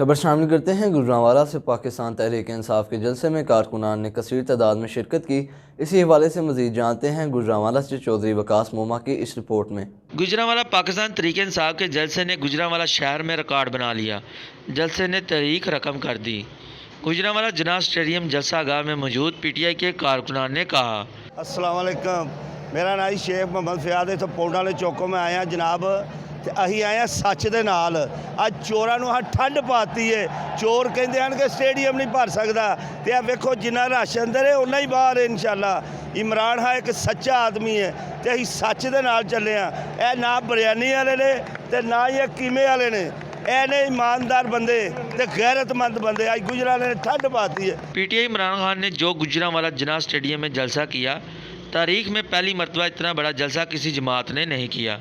खबर शामिल करते हैं गुजरांवाला से। पाकिस्तान तहरीक इंसाफ के जलसे में कारकुनान ने कसीर तादाद में शिरकत की। इसी हवाले से मजीद जानते हैं गुजरांवाला से चौधरी वकास मोमा की इस रिपोर्ट में। गुजरांवाला पाकिस्तान तहरीक इंसाफ के जलसे ने गुजरांवाला शहर में रिकॉर्ड बना लिया। जलसे ने तहरीक रकम कर दी। गुजरांवाला जनाब स्टेडियम जलसा गाह में मौजूद PTI के कारकुनान ने कहा, अस्सलाम वालेकुम, मेरा नाम शेख मोहम्मद फयाद, इतों पौंड वाले चौकों में आया जनाब। तो अही आए सच के नाल। अज चोरां नूं ठंड पाती है। चोर कहते हैं कि स्टेडियम नहीं भर सकता, तो यह वेखो जिन्ना रश अंदर है उन्ना ही बाहर है। इंशाअल्लाह इमरान हा एक सच्चा आदमी है, तो असी सच के नाल चले हाँ। यह ना बरियानी वाले ने तो ना ही कीमे वाले ने, ने ईमानदार बंदे ते गैरतमंद बंदे। अज गुजरांवाले ने ठंड पाती है। PTI इमरान खान ने जो गुजरांवाला जनाब स्टेडियम में जलसा किया, तारीख में पहली मरतबा इतना बड़ा जलसा किसी जमात ने नहीं किया।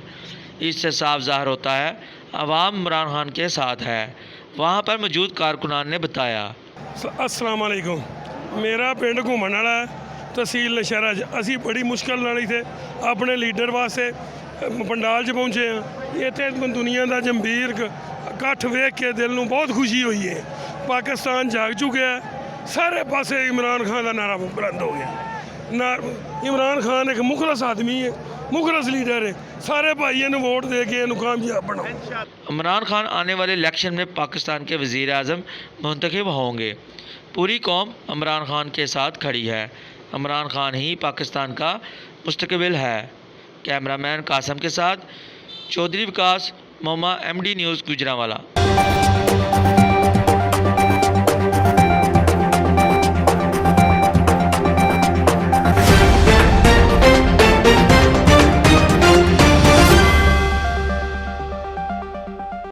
इससे साफ ज़ाहिर होता है अवाम इमरान खान के साथ है। वहाँ पर मौजूद कारकुनान ने बताया, अस्सलाम वालेकुम, मेरा पिंड घूमन वाला है, तहसील नशहरा। असी बड़ी मुश्किल नाल इत्थे अपने लीडर वास्ते पंडाल च पहुँचे हैं। इत्थे दुनिया का जंबीर इकट्ठ वेख के दिल नूं बहुत खुशी हुई है। पाकिस्तान जाग चुका है, सारे पासे इमरान खान का नारा बुलंद हो गया। इमरान खान एक मुखलस आदमी है, मुखलस लीडर है। सारे भाइयों ने वोट दे के कामयाब बनाओ। इमरान खान आने वाले इलेक्शन में पाकिस्तान के वज़ीर आज़म मुंतखब होंगे। पूरी कौम इमरान खान के साथ खड़ी है। इमरान खान ही पाकिस्तान का मुस्तकबिल है। कैमरामैन कासम के साथ चौधरी वकास मोमा, MD न्यूज़ गुजरांवाला।